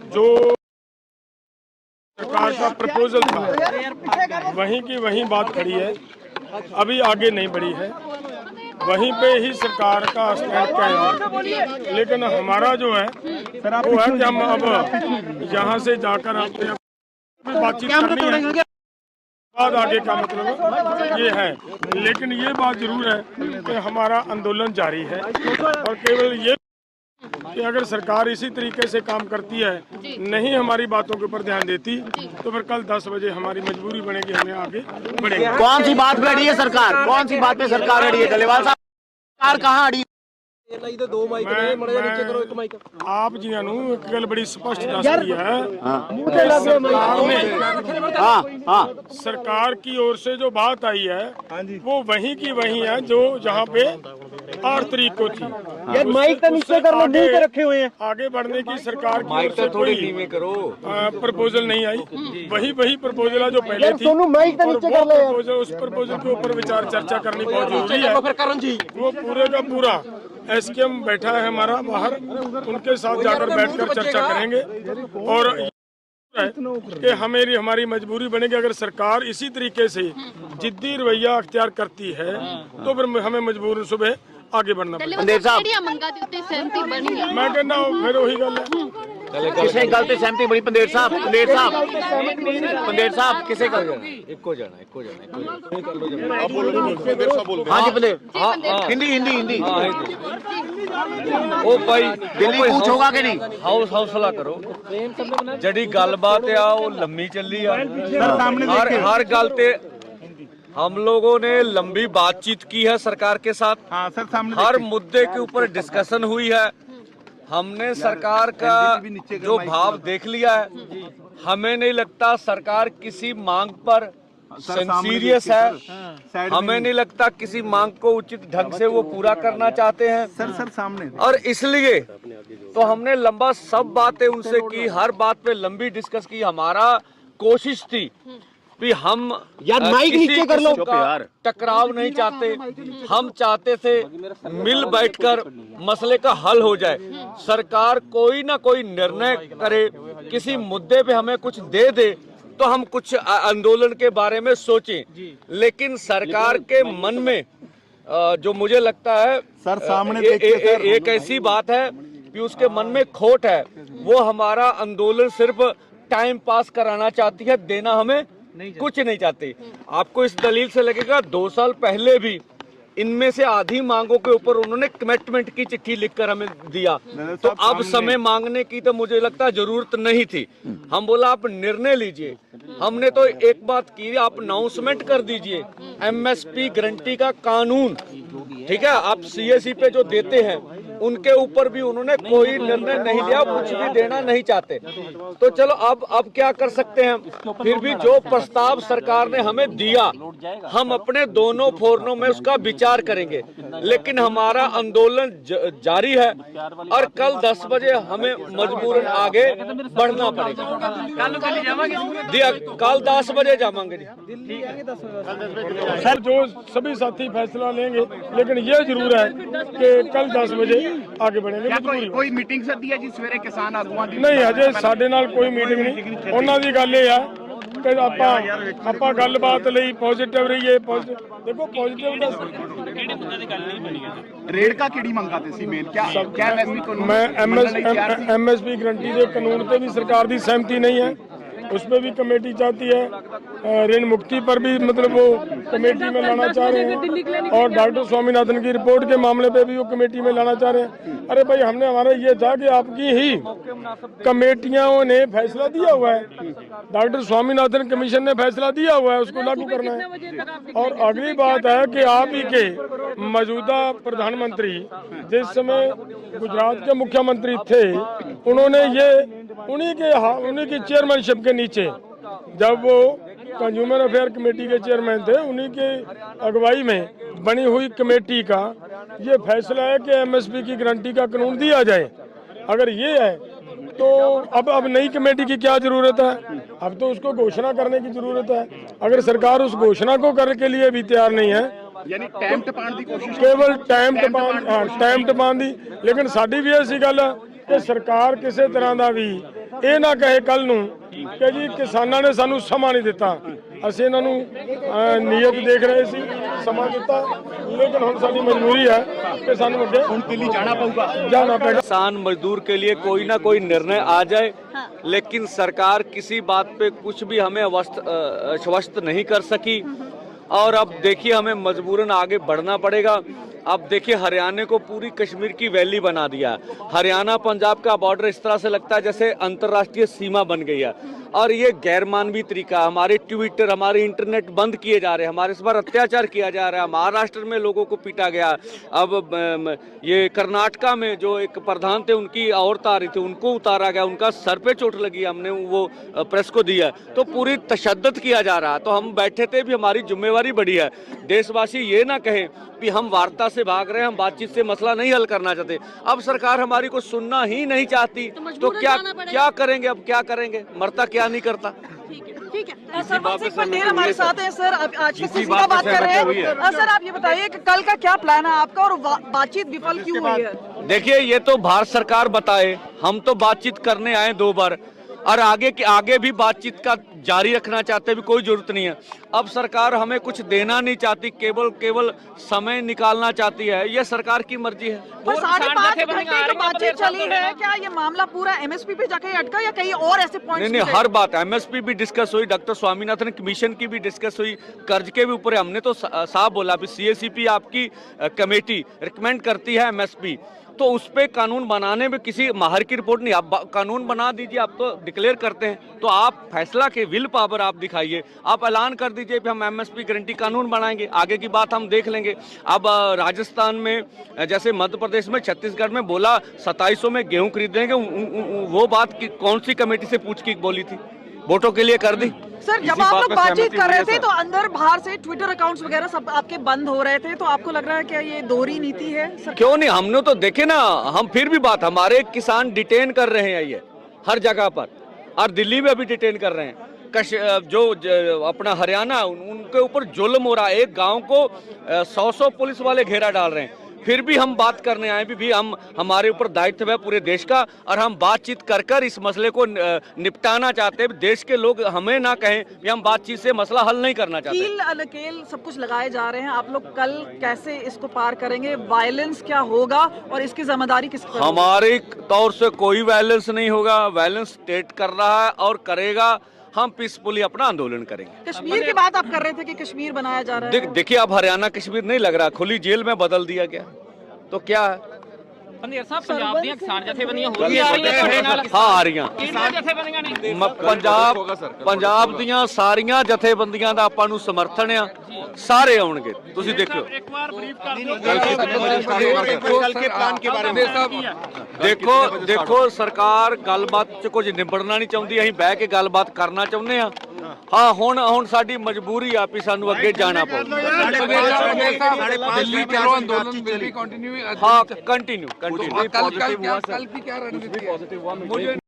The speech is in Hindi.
जो सरकार का प्रपोजल था वहीं की वहीं बात खड़ी है, अभी आगे नहीं बढ़ी है, वहीं पे ही सरकार का स्टैंड कायम है। लेकिन हमारा जो है वो है कि हम अब यहाँ से जाकर अपने बातचीत करनी है, बाद आगे का मतलब ये है। लेकिन ये बात जरूर है कि हमारा आंदोलन जारी है और केवल ये कि अगर सरकार इसी तरीके से काम करती है, नहीं हमारी बातों के ऊपर ध्यान देती, तो फिर कल 10 बजे हमारी मजबूरी बनेगी, हमें आगे बढ़ेंगे। कौन सी बात पे अड़ी है सरकार? कौन सी बात पे सरकार अड़ी है? डलेवाल साहब, सरकार कहाँ अड़ी? आप जी एक गल बड़ी स्पष्ट दस दी है, सरकार की ओर से जो बात आई है वो वहीं की वहीं है जो जहाँ पे 8 तारीख को थी। यार माइक तो नीचे कर लो, मुंह पे रखे हुए हैं। आगे बढ़ने की सरकार की ओर से कोई प्रपोजल नहीं आई, वही प्रपोजल है जो पहले थी। माइक तो नीचे कर लो। उस प्रपोजल के ऊपर विचार चर्चा करनी बहुत जरूरी है। वो पूरे का पूरा एसकेएम बैठा है हमारा बाहर, उनके साथ जाकर बैठकर चर्चा करेंगे और कि हमारी मजबूरी बनेगी। अगर सरकार इसी तरीके से जिद्दी रवैया अख्तियार करती है तो फिर हमें मजबूर सुबह आगे बढ़ना पड़ेगा। मैं कहना फिर वही गल है, किसे गलती सहमति बड़ी? पंदेर साहब किसे कर एको जाना हाँ जी पंदेर, हिंदी ओ भाई दिल्ली कुछ होगा कि नहीं? हौसला करो, जड़ी गलबात आ वो लम्मी चली आ। हर गल ते हम लोगों ने लंबी बातचीत की है सरकार के साथ। हाँ सर, सामने हर मुद्दे के ऊपर डिस्कशन हुई है। हमने सरकार का जो भाव देख लिया है। हमें नहीं लगता सरकार किसी मांग पर सीरियस है। हमें नहीं लगता किसी मांग को उचित ढंग से वो पूरा करना चाहते हैं सर सामने। और इसलिए तो हमने लंबा सब बातें उनसे की, हर बात पे लंबी डिस्कस की। हमारा कोशिश थी कि हम यार माइक नीचे कर लो, टकराव नहीं चाहते। हम चाहते थे मिल बैठकर मसले का हल हो जाए। सरकार कोई ना कोई निर्णय करे, किसी मुद्दे पे हमें कुछ दे दे तो हम कुछ आंदोलन के बारे में सोचें। लेकिन सरकार के मन में जो मुझे लगता है सर सामने एक ऐसी बात है कि उसके मन में खोट है। वो हमारा आंदोलन सिर्फ टाइम पास कराना चाहती है, देना हमें कुछ नहीं चाहते। आपको इस दलील से लगेगा 2 साल पहले भी इनमें से आधी मांगों के ऊपर उन्होंने कमिटमेंट की चिट्ठी लिखकर हमें दिया। तो अब समय मांगने की तो मुझे लगता है जरूरत नहीं थी। हम बोला आप निर्णय लीजिए। हमने तो एक बात की, आप अनाउंसमेंट कर दीजिए एमएसपी गारंटी का कानून, ठीक है। आप सीएससी पे जो देते हैं उनके ऊपर भी उन्होंने कोई निर्णय नहीं लिया, कुछ भी देना नहीं चाहते। तो चलो अब क्या कर सकते हैं। फिर भी जो प्रस्ताव सरकार ने हमें दिया, हम अपने दोनों फोरनों में उसका विचार करेंगे। लेकिन हमारा आंदोलन जारी है और कल 10 बजे हमें मजबूरन आगे बढ़ना पड़ेगा। कल 10 बजे जावांगे। सर जो सभी साथी फैसला लेंगे, लेकिन ये जरूर है कि कल 10 बजे आगे बढ़ेंगे। कोई मीटिंग सर दी है जी सवेरे किसान आगुआं दी? नहीं, अजे साडे नाल कोई मीटिंग नहीं। उन्हां दी गल ये है कि ਆਪਾਂ ਗੱਲਬਾਤ ਲਈ ਪੋਜ਼ਿਟਿਵ ਰਹੀਏ। ਦੇਖੋ ਪੋਜ਼ਿਟਿਵ ਦਾ ਰੇੜਕਾ ਕਿਹੜੀ ਮੰਗਾ ਤੇ ਸੀ ਮੇਨ क्या एमएसपी कानून? मैं एमएसपी गारंटी के कानून पे भी सरकार की सहमति नहीं है, उसमें भी कमेटी चाहती है। ऋण मुक्ति पर भी मतलब वो कमेटी में लाना चाह रहे हैं और डॉक्टर स्वामीनाथन की रिपोर्ट के मामले पे भी वो कमेटी में लाना चाह रहे हैं। अरे भाई, हमने हमारा ये था कि आपकी ही कमेटियों ने फैसला दिया हुआ है, डॉक्टर स्वामीनाथन कमीशन ने फैसला दिया हुआ है, उसको लागू करना है। और अगली बात है कि आप ही के मौजूदा प्रधानमंत्री जिस समय गुजरात के मुख्यमंत्री थे, उन्होंने ये उन्हीं की चेयरमैनशिप के नीचे, जब वो कंज्यूमर अफेयर कमेटी के चेयरमैन थे, उन्हीं के अगुवाई में बनी हुई कमेटी का ये फैसला है कि एमएसपी की गारंटी का कानून दिया जाए। अगर ये है तो अब नई कमेटी की क्या जरूरत है? अब तो उसको घोषणा करने की जरूरत है। अगर सरकार उस घोषणा को करने के लिए भी तैयार नहीं है, यानी टाइम टपाने की कोशिश, केवल टाइम टपान दी। लेकिन साडी भी ऐसी गल ਕਿ ਸਰਕਾਰ ਕਿਸੇ ਤਰ੍ਹਾਂ ਦਾ ਵੀ ਇਹ ਨਾ ਕਹੇ ਕੱਲ ਨੂੰ ਕਿ ਜੀ ਕਿਸਾਨਾਂ ਨੇ ਸਾਨੂੰ ਸਮਾਂ ਨਹੀਂ ਦਿੱਤਾ। ਅਸੀਂ ਇਹਨਾਂ ਨੂੰ ਨੀਅਤ ਦੇਖ ਰਹੇ ਸੀ, ਸਮਾਂ ਦਿੱਤਾ, ਲੇਕਿਨ ਹੁਣ ਸਾਡੀ ਮਜਬੂਰੀ ਹੈ ਕਿ ਸਾਨੂੰ ਅੱਗੇ दिल्ली जाना पड़ेगा। जाना पड़ेगा। किसान मजदूर के लिए कोई ना कोई निर्णय आ जाए, लेकिन सरकार किसी बात पे कुछ भी हमें आश्वस्त नहीं कर सकी। और अब देखिए हमें मजबूरन आगे बढ़ना पड़ेगा। अब देखिए हरियाणा को पूरी कश्मीर की वैली बना दिया है। हरियाणा पंजाब का बॉर्डर इस तरह से लगता है जैसे अंतर्राष्ट्रीय सीमा बन गई है, और ये गैर मानवीय तरीका। हमारे ट्विटर, हमारे इंटरनेट बंद किए जा रहे हैं, हमारे इस पर अत्याचार किया जा रहा है। महाराष्ट्र में लोगों को पीटा गया। अब ये कर्नाटका में जो एक प्रधान थे उनकी औरत आ रही थी, उनको उतारा गया, उनका सर पे चोट लगी, हमने वो प्रेस को दिया। तो पूरी तशद्दुद किया जा रहा है। तो हम बैठे थे भी, हमारी जिम्मेवारी बड़ी है। देशवासी ये ना कहें कि हम वार्ता से भाग रहे हैं, हम बातचीत से मसला नहीं हल करना चाहते। अब सरकार हमारी को सुनना ही नहीं चाहती, तो क्या करेंगे? अब क्या करेंगे? मरता क्या नहीं करता। ठीक है सर, मनसिंह पंडेर हमारे साथ हैं। सर आप आज की सीधा बात कर रहे हैं। सर आप ये बताइए कि कल का क्या प्लान है आपका और बातचीत विफल क्यों हुई है? देखिए ये तो भारत सरकार बताए, हम तो बातचीत करने आए 2 बार, और आगे भी बातचीत का जारी रखना चाहते भी कोई जरूरत नहीं है। अब सरकार हमें कुछ देना नहीं चाहती, केवल समय निकालना चाहती है। ये सरकार की मर्जी है। पर 5.5 घंटे की बातचीत चली है, क्या ये मामला पूरा एमएसपी पे जाके अटका या कहीं और ऐसे पॉइंट्स? नहीं, हर बात एमएसपी भी डिस्कस हुई, डॉक्टर स्वामीनाथन कमीशन की भी डिस्कस हुई, कर्ज के भी ऊपर हमने तो साफ बोला भी सीएसीपी आपकी कमेटी रिकमेंड करती है एमएसपी, तो उस पे कानून बनाने में किसी माहिर की रिपोर्ट नहीं। आप कानून बना दीजिए, आप तो डिक्लेयर करते हैं, तो आप फैसला के विल पावर आप दिखाइए, आप ऐलान कर दीजिए कि हम एमएसपी गारंटी कानून बनाएंगे, आगे की बात हम देख लेंगे। अब राजस्थान में, जैसे मध्य प्रदेश में, छत्तीसगढ़ में बोला 2700 में गेहूं खरीदेंगे, वो बात कौन सी कमेटी से पूछ के बोली थी? वोटों के लिए कर दी। सर जब आप लोग बातचीत कर रहे थे तो अंदर बाहर से ट्विटर अकाउंट्स वगैरह सब आपके बंद हो रहे थे, तो आपको लग रहा है क्या ये दोहरी नीति है सर? क्यों नहीं, हमने तो देखे ना। हम फिर भी बात, हमारे किसान डिटेन कर रहे हैं ये हर जगह पर, और दिल्ली में भी डिटेन कर रहे हैं। जो अपना हरियाणा, उनके ऊपर जुल्म हो रहा है। एक गांव को 100 पुलिस वाले घेरा डाल रहे हैं। फिर भी हम बात करने आए भी हमारे ऊपर दायित्व है पूरे देश का, और हम बातचीत कर इस मसले को निपटाना चाहते हैं। देश के लोग हमें ना कहें कि हम बातचीत से मसला हल नहीं करना चाहते। कील नकेल सब कुछ लगाए जा रहे हैं, आप लोग कल कैसे इसको पार करेंगे? वायलेंस क्या होगा और इसकी जिम्मेदारी किसकी? हमारे तौर से कोई वायलेंस नहीं होगा। वायलेंस स्टेट कर रहा है और करेगा, हम पीसफुली अपना आंदोलन करेंगे। कश्मीर की बात आप कर रहे थे कि कश्मीर बनाया जा रहा है। देखिए अब हरियाणा कश्मीर नहीं लग रहा, खुली जेल में बदल दिया गया, तो क्या है? पंडेर साहब पंजाब ਦੀਆਂ ਕਿਸਾਨ ਜਥੇਬੰਦੀਆਂ ਹੋਰ ਵੀ ਆ ਰਹੀਆਂ ਨਾਲ? हाँ आ रही हैं। ਕਿਹੜੀਆਂ ਜਥੇਬੰਦੀਆਂ ਨੇ? ਪੰਜਾਬ ਦੀਆਂ ਸਾਰੀਆਂ ਜਥੇਬੰਦੀਆਂ ਦਾ ਆਪਾਂ ਨੂੰ ਸਮਰਥਨ ਆ, ਸਾਰੇ ਆਉਣਗੇ, ਤੁਸੀਂ ਦੇਖਿਓ। ਇੱਕ ਵਾਰ ਬਰੀਫ ਕਰ ਦਿਓ कल के प्लान के बारे में। ਦੇਖੋ ਸਰਕਾਰ ਗੱਲਬਾਤ 'ਚ ਕੁਝ ਨਿਬੜਨਾ ਨਹੀਂ ਚਾਹੁੰਦੀ, ਅਸੀਂ ਬਹਿ ਕੇ ਗੱਲਬਾਤ ਕਰਨਾ ਚਾਹੁੰਦੇ ਆ। ਹਾਂ ਹੁਣ ਸਾਡੀ ਮਜਬੂਰੀ ਆ ਵੀ ਸਾਨੂੰ ਅੱਗੇ ਜਾਣਾ ਪਊ। दिल्ली चलो आंदोलन विल बी कंटिन्यू। हाँ कंटिन्यू। कल की क्या रणनीति है?